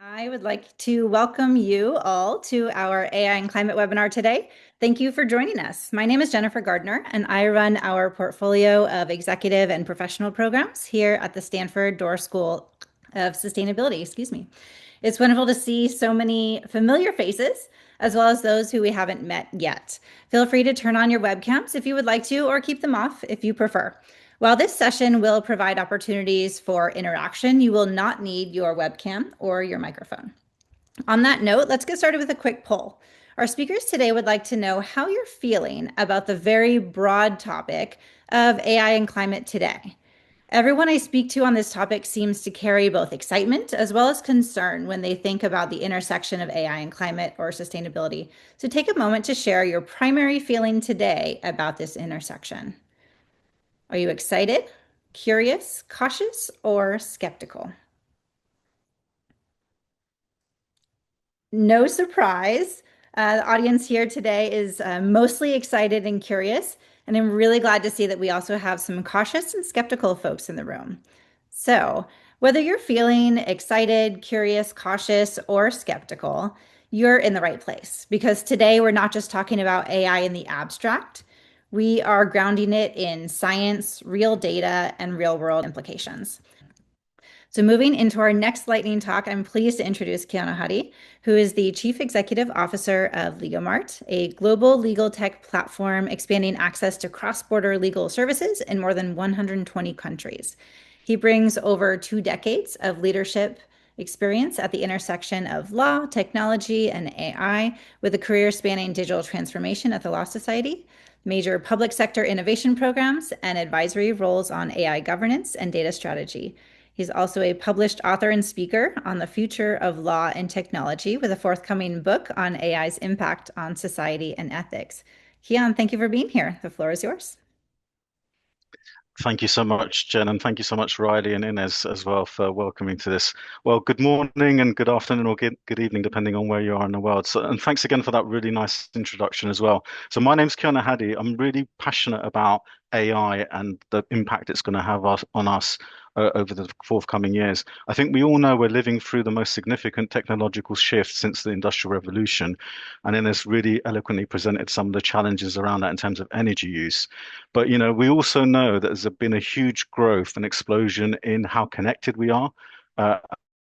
I would like to welcome you all to our AI and climate webinar today. Thank you for joining us. My name is Jennifer Gardner, and I run our portfolio of executive and professional programs here at the Stanford Doerr School of Sustainability. Excuse me. It's wonderful to see so many familiar faces, as well as those who we haven't met yet. Feel free to turn on your webcams if you would like to, or keep them off if you prefer. While this session will provide opportunities for interaction, you will not need your webcam or your microphone. On that note, let's get started with a quick poll. Our speakers today would like to know how you're feeling about the very broad topic of AI and climate today. Everyone I speak to on this topic seems to carry both excitement as well as concern when they think about the intersection of AI and climate or sustainability. So take a moment to share your primary feeling today about this intersection. Are you excited, curious, cautious, or skeptical? No surprise. The audience here today is mostly excited and curious, and I'm really glad to see that we also have some cautious and skeptical folks in the room. So, whether you're feeling excited, curious, cautious, or skeptical, you're in the right place because today we're not just talking about AI in the abstract. We are grounding it in science, real data, and real world implications. So moving into our next lightning talk, I'm pleased to introduce Kion Ahadi, who is the Chief Executive Officer of LegalMart, a global legal tech platform expanding access to cross-border legal services in more than 120 countries. He brings over 2 decades of leadership experience at the intersection of law, technology, and AI, with a career spanning digital transformation at the Law Society, major public sector innovation programs, and advisory roles on AI governance and data strategy. He's also a published author and speaker on the future of law and technology with a forthcoming book on AI's impact on society and ethics. Kion, thank you for being here. The floor is yours. Thank you so much, Jen, and thank you so much, Riley and Ines, as well, for welcoming to this. Well, good morning and good afternoon or good evening, depending on where you are in the world. So, and thanks again for that really nice introduction as well. So, my name's Kion Ahadi. I'm really passionate about AI and the impact it's going to have on us over the forthcoming years. I think we all know we're living through the most significant technological shift since the Industrial Revolution, and Ines really eloquently presented some of the challenges around that in terms of energy use. But we also know that there's been a huge growth and explosion in how connected we are uh,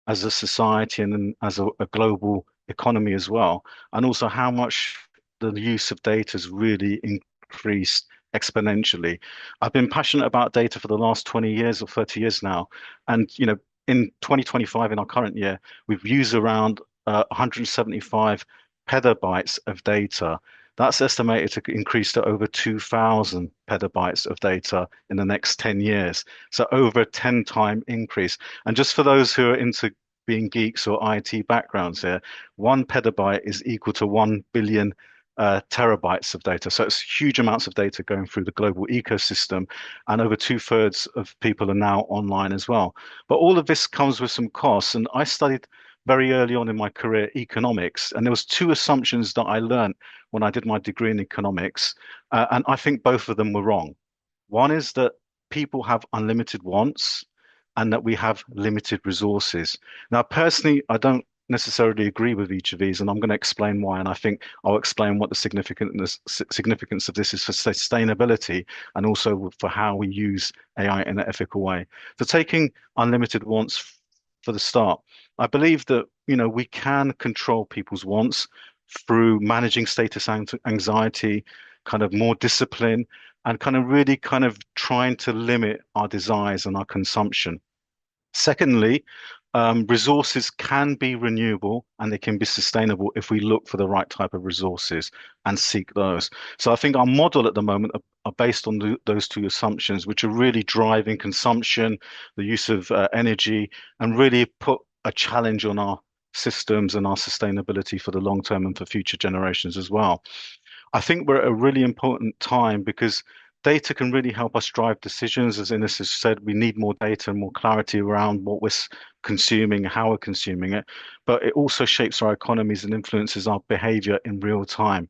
as a society and then as a global economy as well, and also how much the use of data has really increased exponentially. I've been passionate about data for the last 20 years or 30 years now, and in 2025, in our current year, we've used around 175 petabytes of data. That's estimated to increase to over 2,000 petabytes of data in the next 10 years. So over a 10-time increase. And just for those who are into being geeks or IT backgrounds here, 1 petabyte is equal to 1 billion terabytes of data. So it's huge amounts of data going through the global ecosystem, and over two-thirds of people are now online as well. But all of this comes with some costs. And I studied very early on in my career economics, and there was two assumptions that I learned when I did my degree in economics, and I think both of them were wrong. One is that people have unlimited wants and that we have limited resources. Now, personally, I don't necessarily agree with each of these, and I'm going to explain why. And I think I'll explain what the significance of this is for sustainability and also for how we use AI in an ethical way. So, taking unlimited wants for the start, I believe that we can control people's wants through managing status anxiety, kind of more discipline, and kind of really kind of trying to limit our desires and our consumption. Secondly, resources can be renewable and they can be sustainable if we look for the right type of resources and seek those. So I think our model at the moment are based on those two assumptions, which are really driving consumption, the use of energy, and really put a challenge on our systems and our sustainability for the long term and for future generations as well. I think we're at a really important time because data can really help us drive decisions. As Ines has said, we need more data and more clarity around what we're consuming, how we're consuming it, but it also shapes our economies and influences our behavior in real time.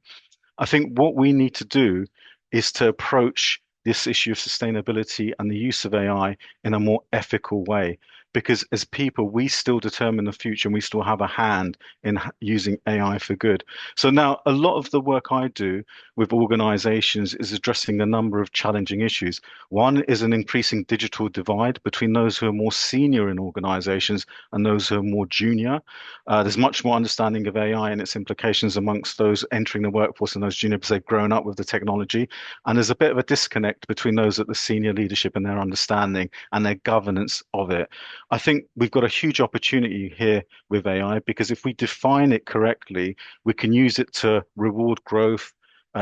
I think what we need to do is to approach this issue of sustainability and the use of AI in a more ethical way, because as people, we still determine the future and we still have a hand in using AI for good. So now a lot of the work I do with organizations is addressing a number of challenging issues. One is an increasing digital divide between those who are more senior in organizations and those who are more junior. There's much more understanding of AI and its implications amongst those entering the workforce and those junior because they've grown up with the technology. And there's a bit of a disconnect between those at the senior leadership and their understanding and their governance of it. I think we've got a huge opportunity here with AI because if we define it correctly, we can use it to reward growth,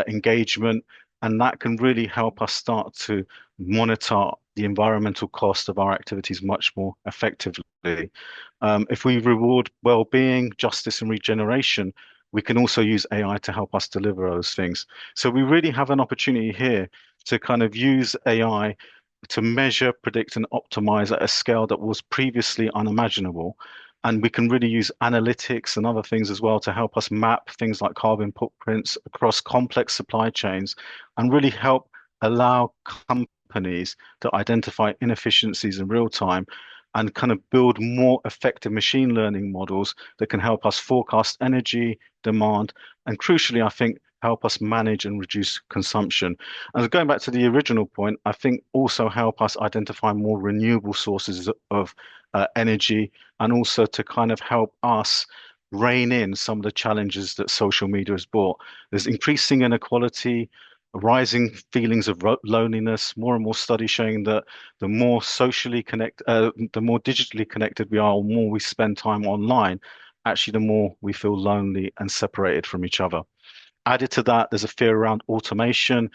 engagement, and that can really help us start to monitor the environmental cost of our activities much more effectively. If we reward well-being, justice, and regeneration, we can also use AI to help us deliver those things. So we really have an opportunity here to kind of use AI to measure, predict, and optimize at a scale that was previously unimaginable. And we can really use analytics and other things as well to help us map things like carbon footprints across complex supply chains and really help allow companies to identify inefficiencies in real time and kind of build more effective machine learning models that can help us forecast energy demand and crucially, I think, help us manage and reduce consumption. And going back to the original point, I think also help us identify more renewable sources of energy and also to kind of help us rein in some of the challenges that social media has brought. There's increasing inequality, rising feelings of loneliness, more and more studies showing that the more digitally connected we are, or more we spend time online, actually the more we feel lonely and separated from each other. Added to that, there's a fear around automation.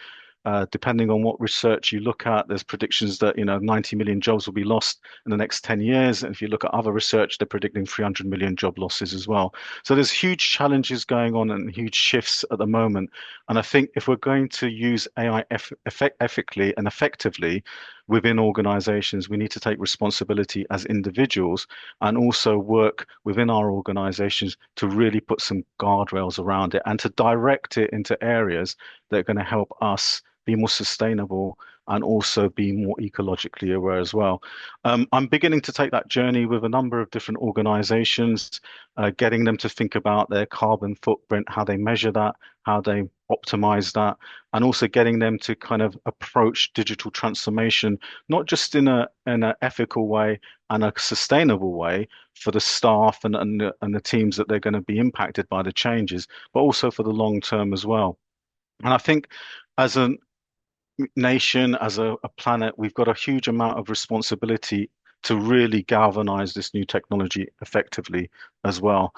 Depending on what research you look at, there's predictions that 90 million jobs will be lost in the next 10 years. And if you look at other research, they're predicting 300 million job losses as well. So there's huge challenges going on and huge shifts at the moment. And I think if we're going to use AI ethically and effectively within organizations, we need to take responsibility as individuals and also work within our organizations to really put some guardrails around it and to direct it into areas that are going to help us be more sustainable and also be more ecologically aware as well. I'm beginning to take that journey with a number of different organizations, getting them to think about their carbon footprint, how they measure that, how they optimize that, and also getting them to kind of approach digital transformation, not just in an ethical way and a sustainable way for the staff and the teams that they're going to be impacted by the changes, but also for the long term as well. And I think as a nation, as a planet, we've got a huge amount of responsibility to really galvanize this new technology effectively as well.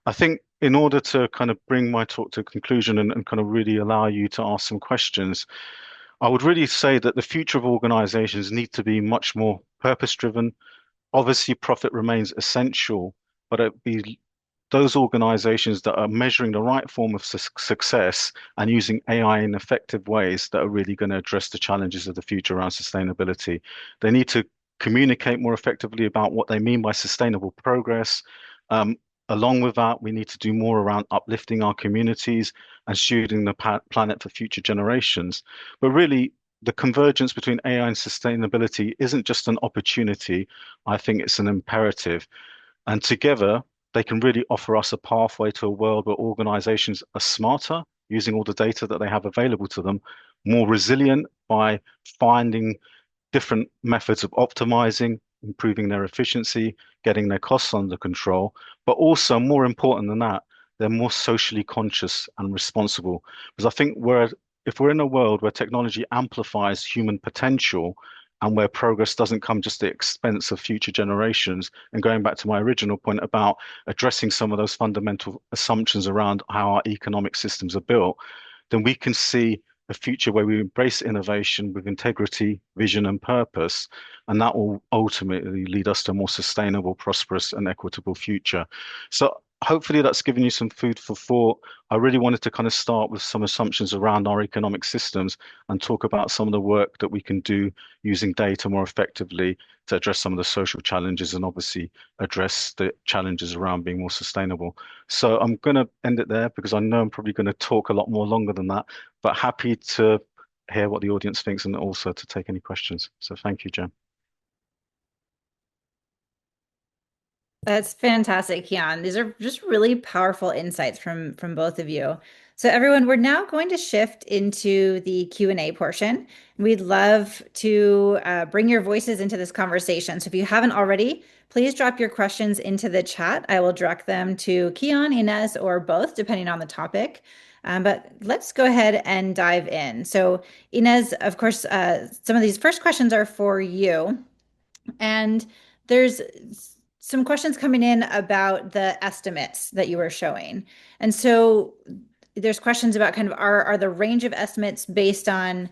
I think in order to kind of bring my talk to a conclusion and kind of really allow you to ask some questions, I would really say that the future of organizations need to be much more purpose driven. Obviously, profit remains essential, but it be those organizations that are measuring the right form of success and using AI in effective ways that are really going to address the challenges of the future around sustainability. They need to communicate more effectively about what they mean by sustainable progress. Um, Along with that, we need to do more around uplifting our communities and shielding the planet for future generations. But really, the convergence between AI and sustainability isn't just an opportunity. I think it's an imperative. And together, they can really offer us a pathway to a world where organizations are smarter, using all the data that they have available to them, more resilient by finding different methods of optimizing, improving their efficiency, getting their costs under control, but also more important than that, they're more socially conscious and responsible. Because I think if we're in a world where technology amplifies human potential and where progress doesn't come just at the expense of future generations, and going back to my original point about addressing some of those fundamental assumptions around how our economic systems are built, then we can see a future where we embrace innovation with integrity, vision, and purpose. And that will ultimately lead us to a more sustainable, prosperous, and equitable future. So hopefully that's given you some food for thought. I really wanted to kind of start with some assumptions around our economic systems and talk about some of the work that we can do using data more effectively to address some of the social challenges and obviously address the challenges around being more sustainable. So I'm going to end it there because I know I'm probably going to talk a lot more longer than that, but happy to hear what the audience thinks and also to take any questions. So thank you, Jen. That's fantastic, Kion. These are just really powerful insights from both of you. So everyone, we're now going to shift into the Q&A portion. We'd love to bring your voices into this conversation. So if you haven't already, please drop your questions into the chat. I will direct them to Kion, Ines, or both, depending on the topic. But let's go ahead and dive in. So Ines, of course, some of these first questions are for you. And there's some questions coming in about the estimates that you were showing. And so there's questions about kind of are the range of estimates based on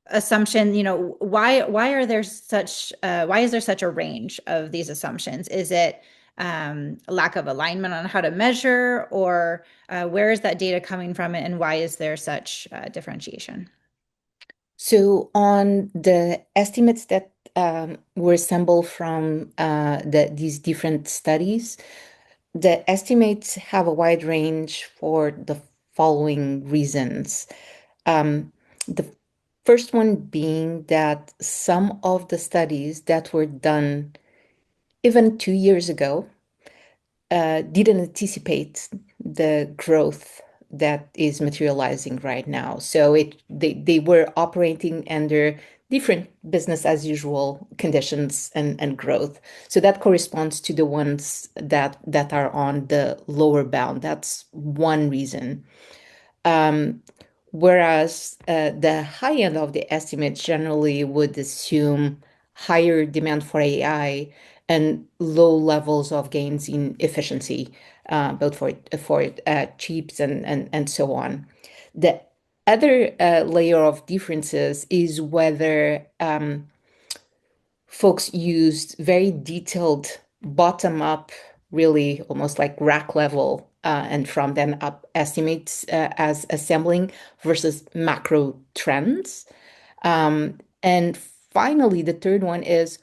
assumption, why are there such why is there such a range of these assumptions? Is it a lack of alignment on how to measure, or where is that data coming from, and why is there such differentiation? So on the estimates that were assembled from these different studies, the estimates have a wide range for the following reasons. The first one being that some of the studies that were done even 2 years ago didn't anticipate the growth that is materializing right now. So they were operating under different business as usual conditions and growth. So that corresponds to the ones that are on the lower bound. That's one reason. Um, Whereas the high end of the estimates generally would assume higher demand for AI and low levels of gains in efficiency, both for chips and so on. The other layer of differences is whether folks used very detailed bottom up, really almost like rack level, and from then up estimates as assembling versus macro trends. And finally, the third one is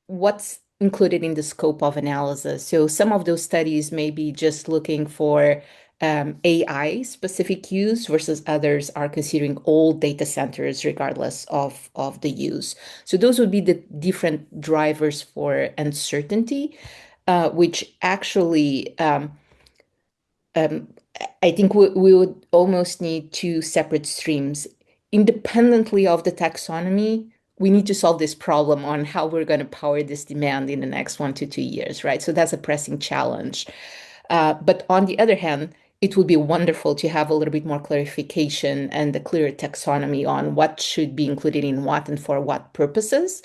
what's included in the scope of analysis. So some of those studies may be just looking for AI specific use versus others are considering all data centers regardless of the use. So those would be the different drivers for uncertainty, which actually um, I think we would almost need two separate streams. Independently of the taxonomy, we need to solve this problem on how we're going to power this demand in the next 1 to 2 years, right? So that's a pressing challenge. But on the other hand, it would be wonderful to have a little bit more clarification and a clearer taxonomy on what should be included in what and for what purposes.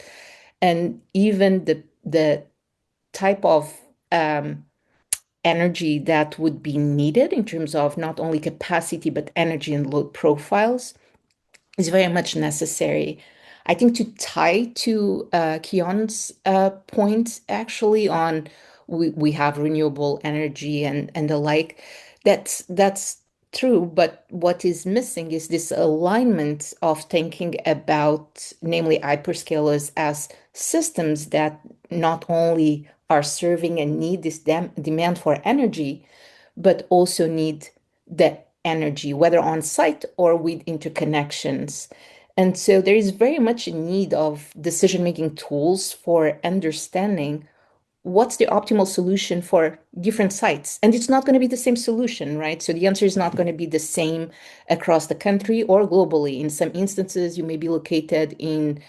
And even the type of energy that would be needed in terms of not only capacity, but energy and load profiles is very much necessary. I think to tie to Kion's point, actually, on we have renewable energy and the like, that's true. But what is missing is this alignment of thinking about, namely, hyperscalers as systems that not only are serving and need this demand for energy, but also need the energy, whether on site or with interconnections. And so there is very much a need of decision-making tools for understanding what's the optimal solution for different sites. And it's not going to be the same solution, right? So the answer is not going to be the same across the country or globally. In some instances, you may be located in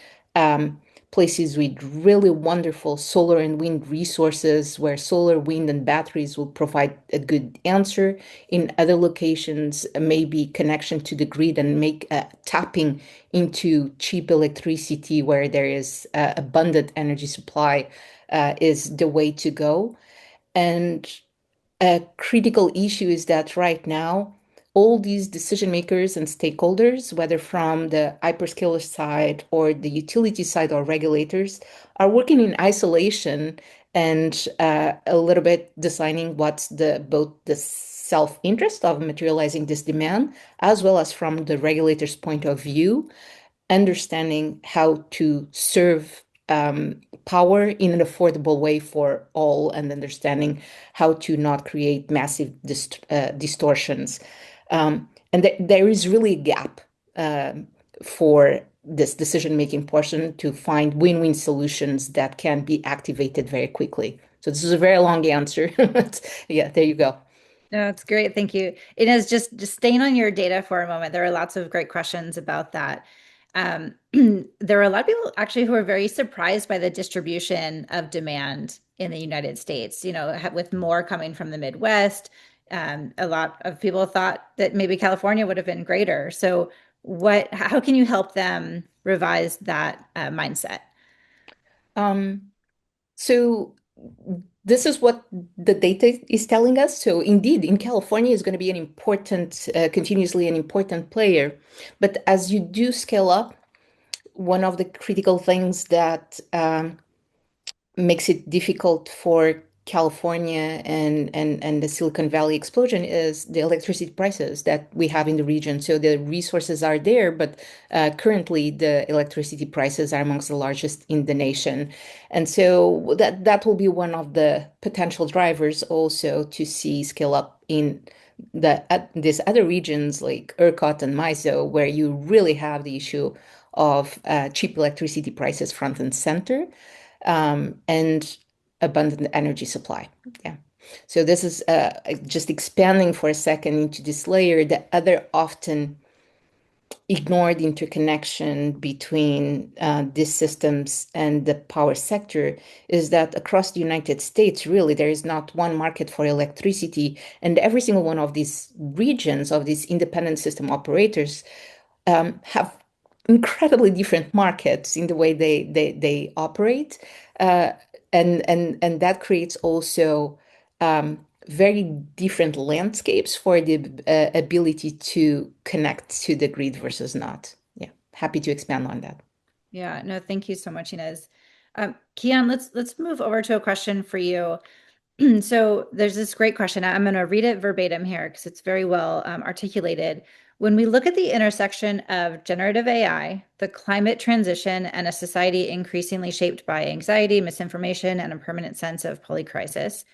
places with really wonderful solar and wind resources where solar, wind, and batteries will provide a good answer. In other locations, maybe connection to the grid and make tapping into cheap electricity where there is abundant energy supply is the way to go. And a critical issue is that right now, all these decision makers and stakeholders, whether from the hyperscaler side or the utility side or regulators, are working in isolation and a little bit designing what's both the self-interest of materializing this demand, as well as from the regulator's point of view, understanding how to serve power in an affordable way for all and understanding how to not create massive distortions. And there is really a gap for this decision-making portion to find win-win solutions that can be activated very quickly. So this is a very long answer. But yeah, there you go. No, it's great. Thank you. It is just staying on your data for a moment. There are lots of great questions about that. Um, there are a lot of people actually who are very surprised by the distribution of demand in the United States. With more coming from the Midwest, a lot of people thought that maybe California would have been greater. So, how can you help them revise that mindset? Um, so this is what the data is telling us. So indeed, in California is going to be an important, continuously an important player. But as you do scale up, one of the critical things that makes it difficult for California and the Silicon Valley explosion is the electricity prices that we have in the region. So the resources are there, but currently the electricity prices are amongst the largest in the nation. And so that will be one of the potential drivers also to see scale up in these other regions like ERCOT and MISO, where you really have the issue of cheap electricity prices front and center, and abundant energy supply. Yeah. So this is just expanding for a second into this layer. The other often ignored interconnection between these systems and the power sector is that across the United States, really, there is not one market for electricity, and every single one of these regions, of these independent system operators, have incredibly different markets in the way they operate, uh, and that creates also very different landscapes for the ability to connect to the grid versus not. Yeah, happy to expand on that. Yeah, no, thank you so much, Inez. Kian, let's move over to a question for you. So there's this great question. I'm going to read it verbatim here because it's very well articulated. When we look at the intersection of generative AI, the climate transition, and a society increasingly shaped by anxiety, misinformation, and a permanent sense of polycrisis,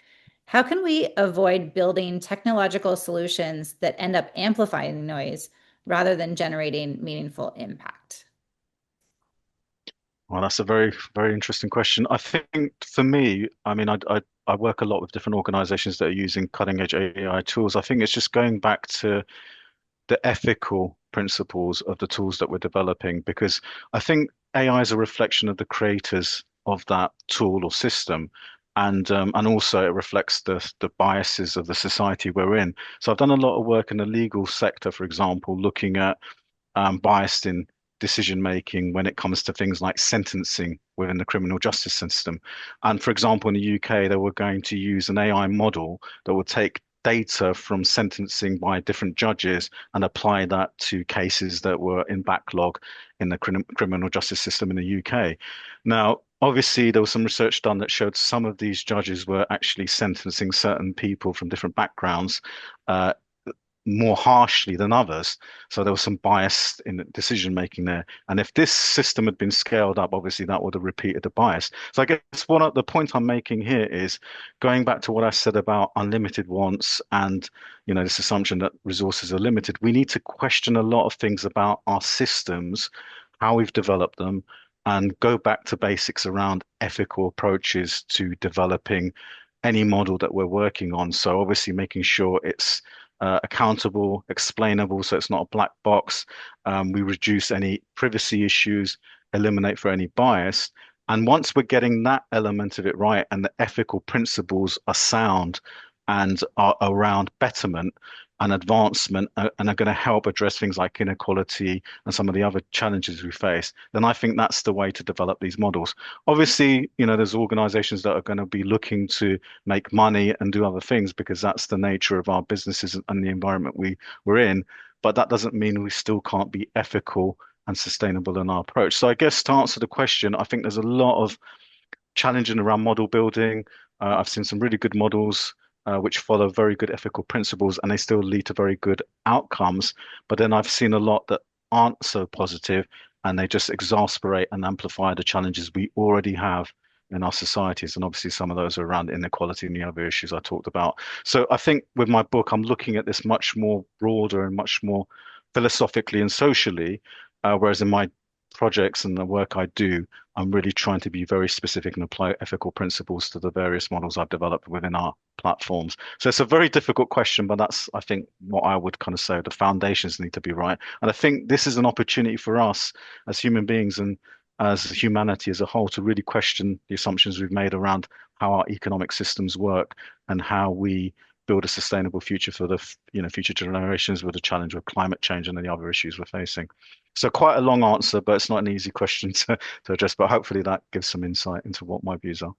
how can we avoid building technological solutions that end up amplifying noise rather than generating meaningful impact? Well, that's a very, very interesting question. I think for me, I mean, I work a lot with different organizations that are using cutting edge AI tools. I think it's just going back to the ethical principles of the tools that we're developing, because I think AI is a reflection of the creators of that tool or system. And also it reflects the biases of the society we're in. So I've done a lot of work in the legal sector, for example, looking at biased in decision making when it comes to things like sentencing within the criminal justice system. And for example, in the UK, they were going to use an AI model that would take data from sentencing by different judges and apply that to cases that were in backlog in the criminal justice system in the UK. Now, obviously, there was some research done that showed some of these judges were actually sentencing certain people from different backgrounds uh, more harshly than others. So there was some bias in the decision making there. And if this system had been scaled up, obviously that would have repeated the bias. So I guess one of the point I'm making here is going back to what I said about unlimited wants and this assumption that resources are limited. We need to question a lot of things about our systems, how we've developed them, and go back to basics around ethical approaches to developing any model that we're working on. So obviously making sure it's accountable, explainable, so it's not a black box. We reduce any privacy issues, eliminate for any bias. And once we're getting that element of it right and the ethical principles are sound and are around betterment and advancement and are going to help address things like inequality and some of the other challenges we face, then I think that's the way to develop these models. Obviously, there's organizations that are going to be looking to make money and do other things because that's the nature of our businesses and the environment we're in. But that doesn't mean we still can't be ethical and sustainable in our approach. So I guess to answer the question, I think there's a lot of challenging around model building. I've seen some really good models which follow very good ethical principles and they still lead to very good outcomes. But then I've seen a lot that aren't so positive and they just exasperate and amplify the challenges we already have in our societies. And obviously, some of those are around inequality and the other issues I talked about. So I think with my book, I'm looking at this much more broader and much more philosophically and socially, whereas in my projects and the work I do, I'm really trying to be very specific and apply ethical principles to the various models I've developed within our platforms. So it's a very difficult question, but that's, I think, what I would kind of say. The foundations need to be right. And I think this is an opportunity for us as human beings and as humanity as a whole to really question the assumptions we've made around how our economic systems work and how we build a sustainable future for the future generations with the challenge of climate change and the other issues we're facing. So quite a long answer, but it's not an easy question to address. But hopefully that gives some insight into what my views are.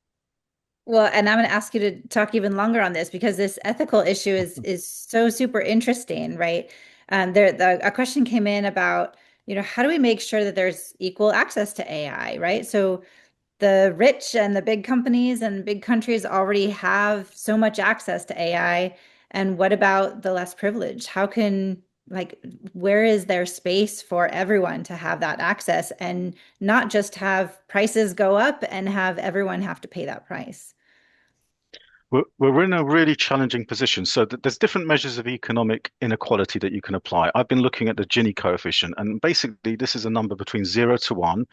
Well, and I'm going to ask you to talk even longer on this because this ethical issue is so super interesting, right? A question came in about, how do we make sure that there's equal access to AI, right? So the rich and the big companies and big countries already have so much access to AI. And what about the less privileged? Where is there space for everyone to have that access and not just have prices go up and have everyone have to pay that price? We're in a really challenging position. So there's different measures of economic inequality that you can apply. I've been looking at the Gini coefficient, and basically this is a number between 0 to 1.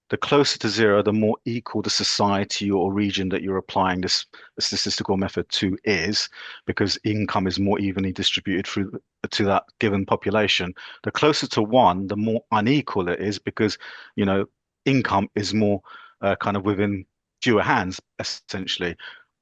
The closer to 0, the more equal the society or region that you're applying this statistical method to is, because income is more evenly distributed through to that given population. The closer to 1, the more unequal it is because, you know, income is more kind of within fewer hands, essentially.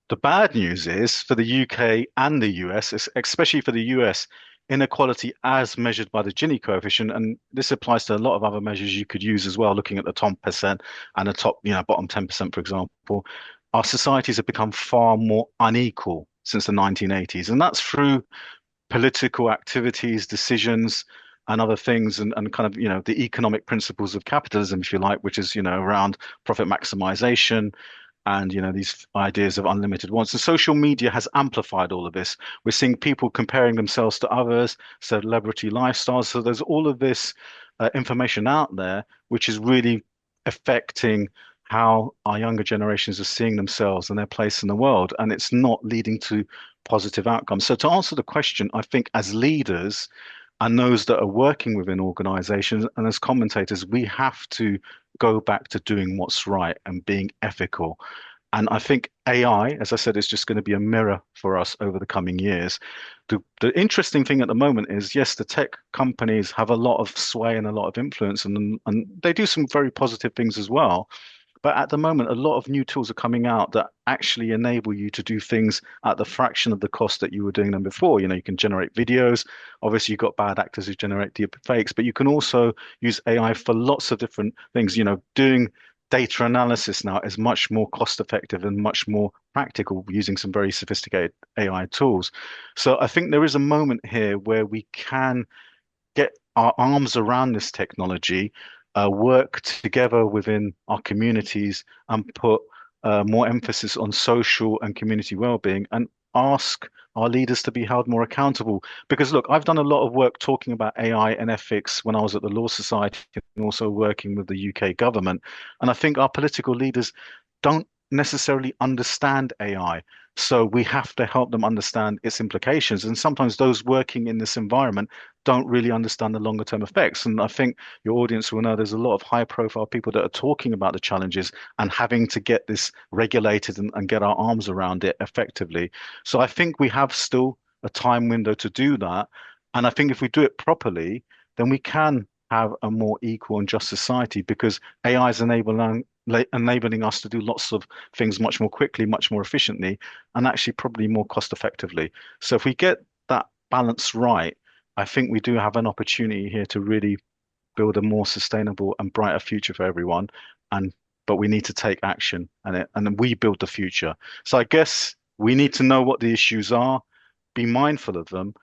The bad news is for the UK and the US, especially for the US, inequality as measured by the Gini coefficient, and this applies to a lot of other measures you could use as well, looking at the top percent and the top, bottom 10%, for example. Our societies have become far more unequal since the 1980s, and that's through political activities, decisions, and other things, and kind of, the economic principles of capitalism, if you like, which is, around profit maximization and these ideas of unlimited wants. And social media has amplified all of this. We're seeing people comparing themselves to others, celebrity lifestyles. So there's all of this information out there, which is really affecting how our younger generations are seeing themselves and their place in the world. And it's not leading to positive outcomes. So to answer the question, I think as leaders and those that are working within organizations and as commentators, we have to go back to doing what's right and being ethical. And I think AI, as I said, is just going to be a mirror for us over the coming years. The interesting thing at the moment is, yes, the tech companies have a lot of sway and a lot of influence, and they do some very positive things as well. But at the moment, a lot of new tools are coming out that actually enable you to do things at the fraction of the cost that you were doing them before. You can generate videos. Obviously, you've got bad actors who generate deep fakes, but you can also use AI for lots of different things. Doing data analysis now is much more cost effective and much more practical using some very sophisticated AI tools. So I think there is a moment here where we can get our arms around this technology, work together within our communities, and put more emphasis on social and community well-being, and ask our leaders to be held more accountable. Because look, I've done a lot of work talking about AI and ethics when I was at the Law Society and also working with the UK government. And I think our political leaders don't necessarily understand AI. So we have to help them understand its implications. And sometimes those working in this environment don't really understand the longer term effects. And I think your audience will know there's a lot of high profile people that are talking about the challenges and having to get this regulated and get our arms around it effectively. So I think we have still a time window to do that. And I think if we do it properly, then we can have a more equal and just society because AI is enabling us to do lots of things much more quickly, much more efficiently, and actually probably more cost effectively. So if we get that balance right, I think we do have an opportunity here to really build a more sustainable and brighter future for everyone. But we need to take action and then we build the future. So I guess we need to know what the issues are, be mindful of them,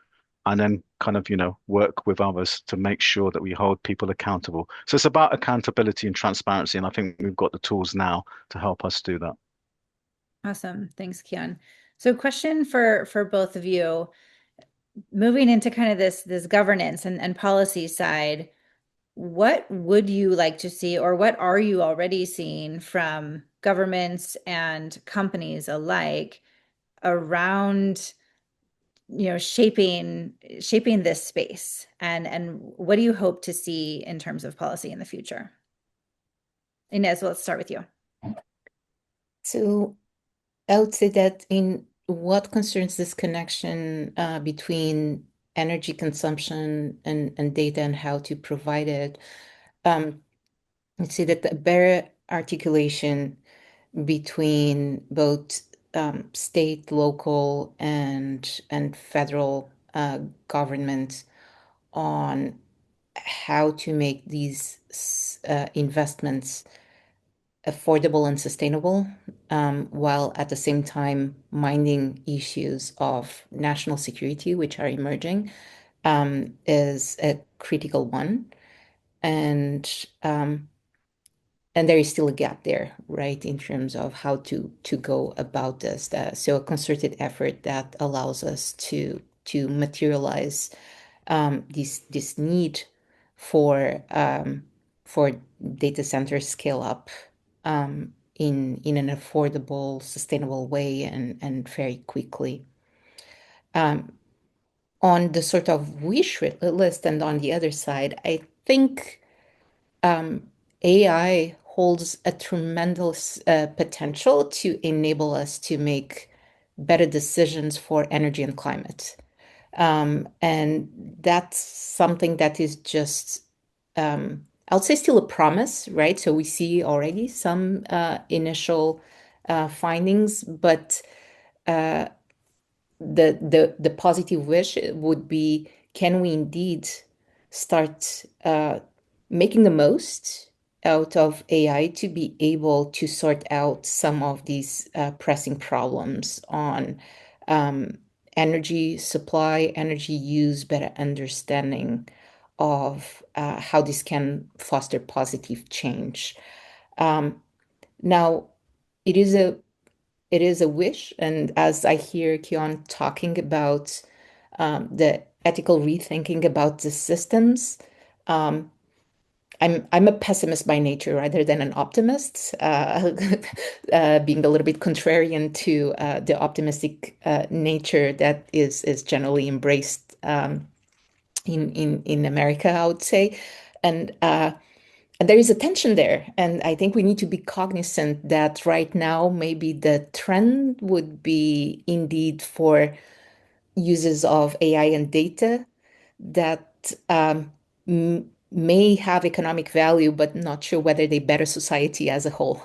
and then kind of, work with others to make sure that we hold people accountable. So it's about accountability and transparency, and I think we've got the tools now to help us do that. Awesome. Thanks, Kion. So question for both of you, moving into kind of this governance and policy side, what would you like to see, or what are you already seeing from governments and companies alike around, shaping this space? And what do you hope to see in terms of policy in the future? Inez, let's start with you. So I would say that in what concerns this connection between energy consumption and data and how to provide it, um, I'd say that the better articulation between both state, local, and federal governments on how to make these investments affordable and sustainable, while at the same time minding issues of national security, which are emerging, is a critical one. And um, and there is still a gap there, right, in terms of how to go about this. So a concerted effort that allows us to materialize this need for for data center scale up in an affordable, sustainable way and very quickly. Um, on the sort of list, and on the other side, I think um, AI holds a tremendous potential to enable us to make better decisions for energy and climate. And that's something that is just, I would say, still a promise, right? So we see already some initial findings, but uh, the positive wish would be, can we indeed start making the most out of AI to be able to sort out some of these pressing problems on um, energy supply, energy use, better understanding of how this can foster positive change. Um, Now, it is a wish, and as I hear Kion talking about the ethical rethinking about the systems, um, I'm a pessimist by nature rather than an optimist, being a little bit contrarian to the optimistic nature that is generally embraced in America, I would say, and there is a tension there, and I think we need to be cognizant that right now maybe the trend would be indeed for uses of AI and data that may have economic value, but not sure whether they better society as a whole.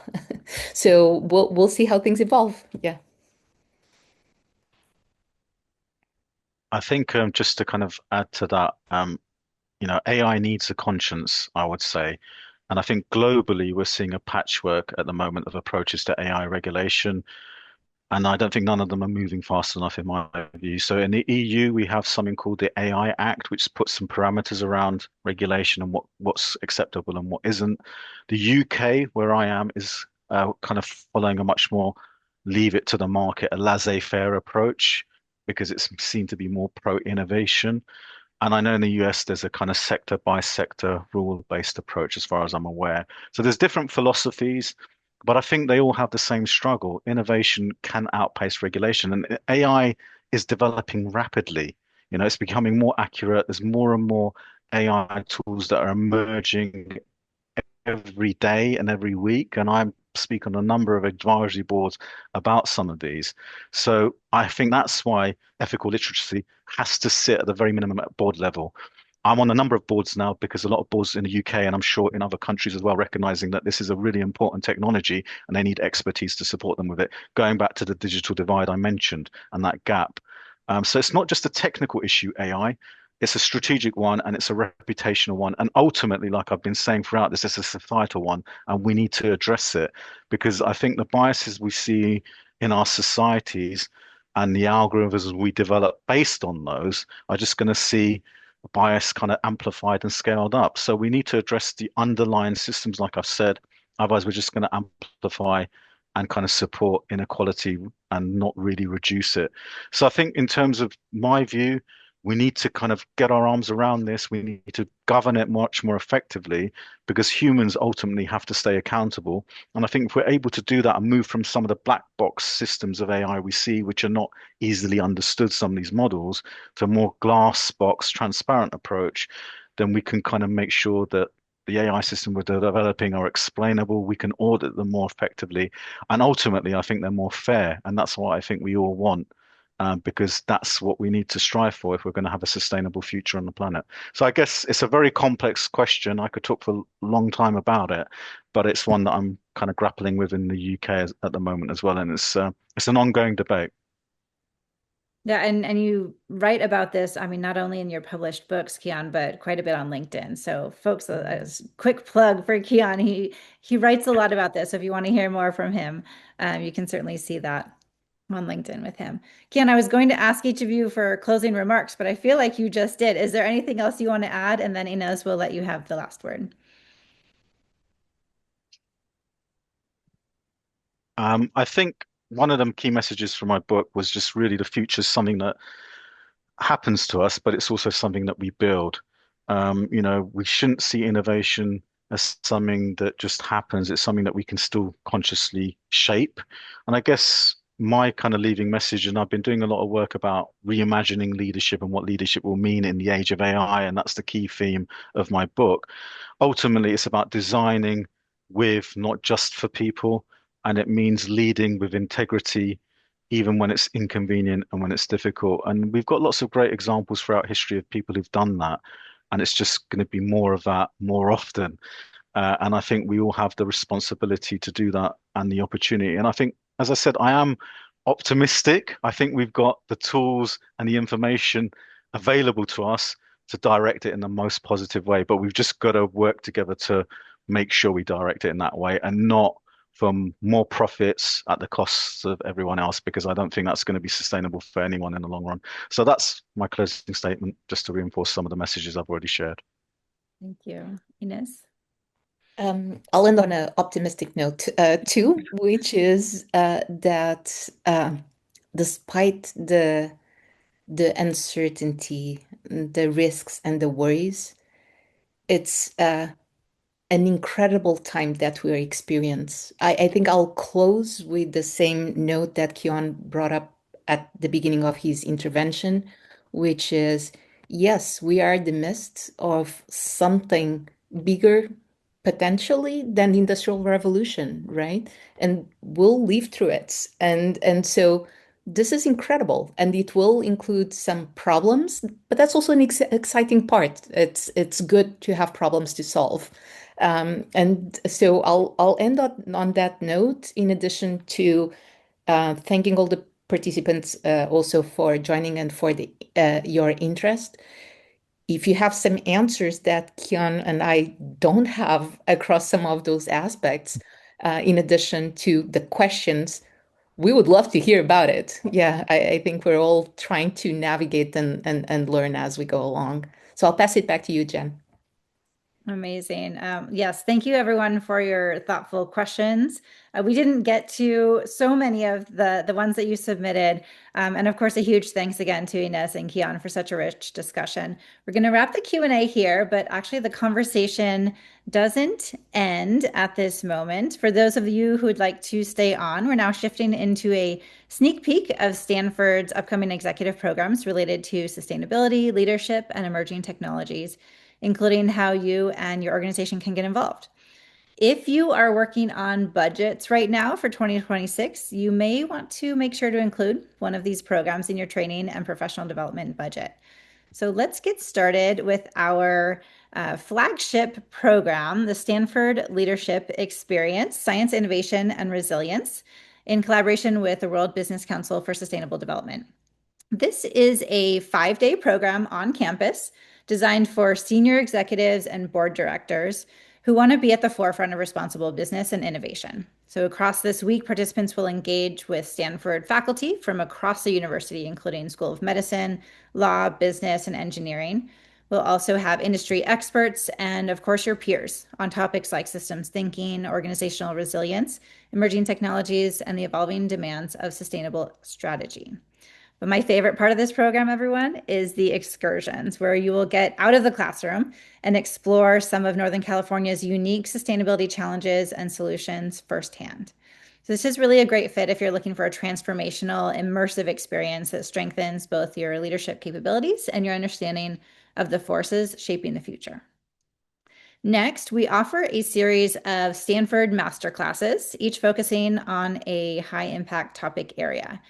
So we'll see how things evolve. Yeah. I think just to kind of add to that, AI needs a conscience, I would say. And I think globally, we're seeing a patchwork at the moment of approaches to AI regulation. And I don't think none of them are moving fast enough in my view. So in the EU, we have something called the AI Act, which puts some parameters around regulation and what's acceptable and what isn't. The UK, where I am, is kind of following a much more leave it to the market, a laissez-faire approach, because it's seen to be more pro-innovation. And I know in the US there's a kind of sector by sector rule-based approach as far as I'm aware. So there's different philosophies, but I think they all have the same struggle. Innovation can outpace regulation, and AI is developing rapidly. It's becoming more accurate. There's more and more AI tools that are emerging every day and every week, and I speak on a number of advisory boards about some of these. So I think that's why ethical literacy has to sit at the very minimum at board level. I'm on a number of boards now because a lot of boards in the UK and I'm sure in other countries as well, recognizing that this is a really important technology and they need expertise to support them with it. Going back to the digital divide I mentioned and that gap. So it's not just a technical issue, AI. It's a strategic one and it's a reputational one. And ultimately, like I've been saying throughout this, it's a societal one. And we need to address it because I think the biases we see in our societies and the algorithms we develop based on those are just going to see bias kind of amplified and scaled up. So we need to address the underlying systems, like I've said. Otherwise, we're just going to amplify and kind of support inequality and not really reduce it. So I think in terms of my view, we need to kind of get our arms around this. We need to govern it much more effectively because humans ultimately have to stay accountable. And I think if we're able to do that and move from some of the black box systems of AI we see, which are not easily understood, some of these models, to a more glass box, transparent approach, then we can kind of make sure that the AI system we're developing are explainable, we can audit them more effectively, and ultimately, I think they're more fair, and that's what I think we all want. Because that's what we need to strive for if we're going to have a sustainable future on the planet. So I guess it's a very complex question. I could talk for a long time about it, but it's one that I'm kind of grappling with in the UK at the moment as well, and it's an ongoing debate. Yeah, and you write about this, I mean, not only in your published books, Kion, but quite a bit on LinkedIn. So, folks, as quick plug for Kion, he writes a lot about this. So if you want to hear more from him, you can certainly see that on LinkedIn with him. Kion, I was going to ask each of you for closing remarks, but I feel like you just did. Is there anything else you want to add? And then Ines will let you have the last word. I think one of the key messages from my book was just really the future is something that happens to us, but it's also something that we build. We shouldn't see innovation as something that just happens. It's something that we can still consciously shape. And I guess my kind of leaving message, and I've been doing a lot of work about reimagining leadership and what leadership will mean in the age of AI, and that's the key theme of my book. Ultimately, it's about designing with, not just for people, and it means leading with integrity even when it's inconvenient and when it's difficult. And we've got lots of great examples throughout history of people who've done that. And it's just going to be more of that more often. And I think we all have the responsibility to do that and the opportunity. And I think, as I said, I am optimistic. I think we've got the tools and the information available to us to direct it in the most positive way. But we've just got to work together to make sure we direct it in that way and not from more profits at the costs of everyone else, because I don't think that's going to be sustainable for anyone in the long run. So that's my closing statement, just to reinforce some of the messages I've already shared. Thank you. Ines? I'll end on an optimistic note too, which is that despite the uncertainty, the risks, and the worries, it's an incredible time that we're experiencing. I think I'll close with the same note that Kion brought up at the beginning of his intervention, which is yes, we are in the midst of something bigger potentially than the Industrial Revolution, right? And we'll live through it. And so this is incredible, and it will include some problems, but that's also an exciting part. It's good to have problems to solve. And so I'll end on that note, in addition to thanking all the participants also for joining and for your interest. If you have some answers that Kian and I don't have across some of those aspects, in addition to the questions, we would love to hear about it. Yeah, I think we're all trying to navigate and learn as we go along. So I'll pass it back to you, Jen. Amazing. Yes, thank you everyone for your thoughtful questions. We didn't get to so many of the ones that you submitted. And of course, a huge thanks again to Ines and Kian for such a rich discussion. We're going to wrap the Q&A here, but actually the conversation doesn't end at this moment. For those of you who would like to stay on, we're now shifting into a sneak peek of Stanford's upcoming executive programs related to sustainability, leadership, and emerging technologies, including how you and your organization can get involved. If you are working on budgets right now for 2026, you may want to make sure to include one of these programs in your training and professional development budget. So let's get started with our flagship program, the Stanford Leadership Experience, Science, Innovation, and Resilience, in collaboration with the World Business Council for Sustainable Development. This is a 5-day program on campus designed for senior executives and board directors who want to be at the forefront of responsible business and innovation. So across this week, participants will engage with Stanford faculty from across the university, including School of Medicine, Law, Business, and Engineering. We'll also have industry experts and, of course, your peers on topics like systems thinking, organizational resilience, emerging technologies, and the evolving demands of sustainable strategy. But my favorite part of this program, everyone, is the excursions, where you will get out of the classroom and explore some of Northern California's unique sustainability challenges and solutions firsthand. So this is really a great fit if you're looking for a transformational, immersive experience that strengthens both your leadership capabilities and your understanding of the forces shaping the future. Next, we offer a series of Stanford masterclasses, each focusing on a high impact topic area.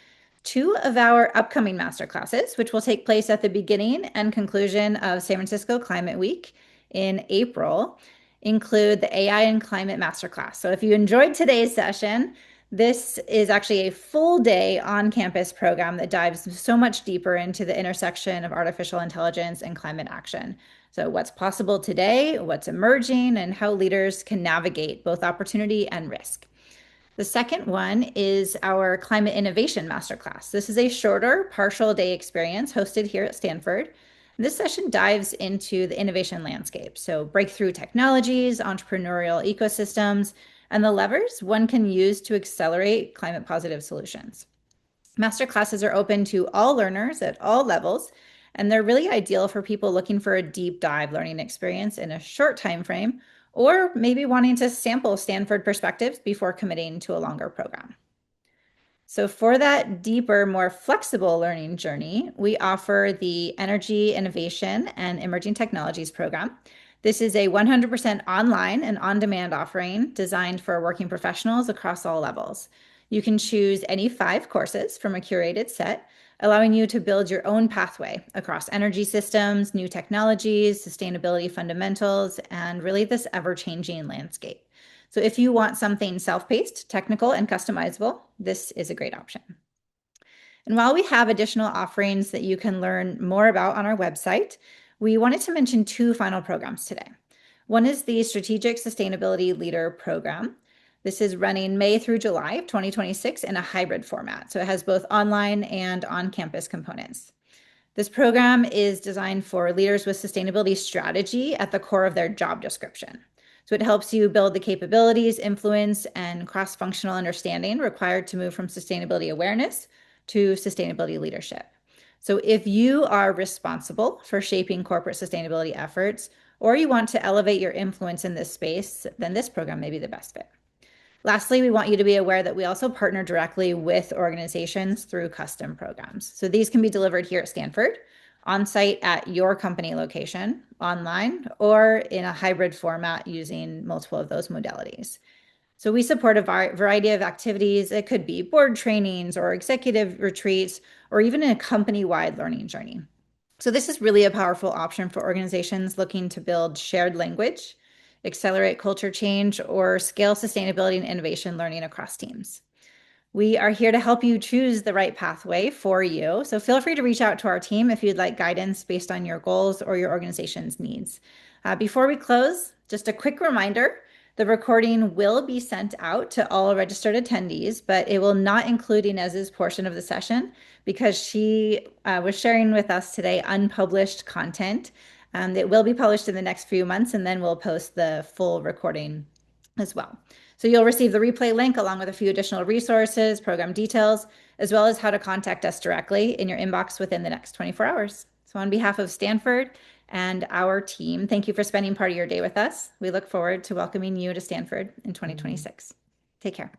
Two of our upcoming masterclasses, which will take place at the beginning and conclusion of San Francisco Climate Week in April, include the AI and Climate Masterclass. So if you enjoyed today's session, this is actually a full day on campus program that dives so much deeper into the intersection of artificial intelligence and climate action. So what's possible today, what's emerging, and how leaders can navigate both opportunity and risk. The second one is our Climate Innovation Masterclass. This is a shorter, partial day experience hosted here at Stanford. This session dives into the innovation landscape, so breakthrough technologies, entrepreneurial ecosystems, and the levers one can use to accelerate climate positive solutions. Masterclasses are open to all learners at all levels, and they're really ideal for people looking for a deep dive learning experience in a short time frame, or maybe wanting to sample Stanford perspectives before committing to a longer program. So for that deeper, more flexible learning journey, we offer the Energy Innovation and Emerging Technologies program. This is a 100% online and on-demand offering designed for working professionals across all levels. You can choose any 5 courses from a curated set, allowing you to build your own pathway across energy systems, new technologies, sustainability fundamentals, and really this ever-changing landscape. So if you want something self-paced, technical, and customizable, this is a great option. And while we have additional offerings that you can learn more about on our website, we wanted to mention 2 final programs today. One is the Strategic Sustainability Leader Program. This is running May through July of 2026 in a hybrid format. So it has both online and on-campus components. This program is designed for leaders with sustainability strategy at the core of their job description. So it helps you build the capabilities, influence, and cross-functional understanding required to move from sustainability awareness to sustainability leadership. So if you are responsible for shaping corporate sustainability efforts, or you want to elevate your influence in this space, then this program may be the best fit. Lastly, we want you to be aware that we also partner directly with organizations through custom programs. So these can be delivered here at Stanford, on-site at your company location, online, or in a hybrid format using multiple of those modalities. So we support a variety of activities. It could be board trainings or executive retreats, or even a company-wide learning journey. So this is really a powerful option for organizations looking to build shared language, accelerate culture change, or scale sustainability and innovation learning across teams. We are here to help you choose the right pathway for you. So feel free to reach out to our team if you'd like guidance based on your goals or your organization's needs. Before we close, just a quick reminder, the recording will be sent out to all registered attendees, but it will not include Inez's portion of the session because she was sharing with us today unpublished content. It will be published in the next few months, and then we'll post the full recording as well. So you'll receive the replay link along with a few additional resources, program details, as well as how to contact us directly in your inbox within the next 24 hours. So on behalf of Stanford and our team, thank you for spending part of your day with us. We look forward to welcoming you to Stanford in 2026. Take care.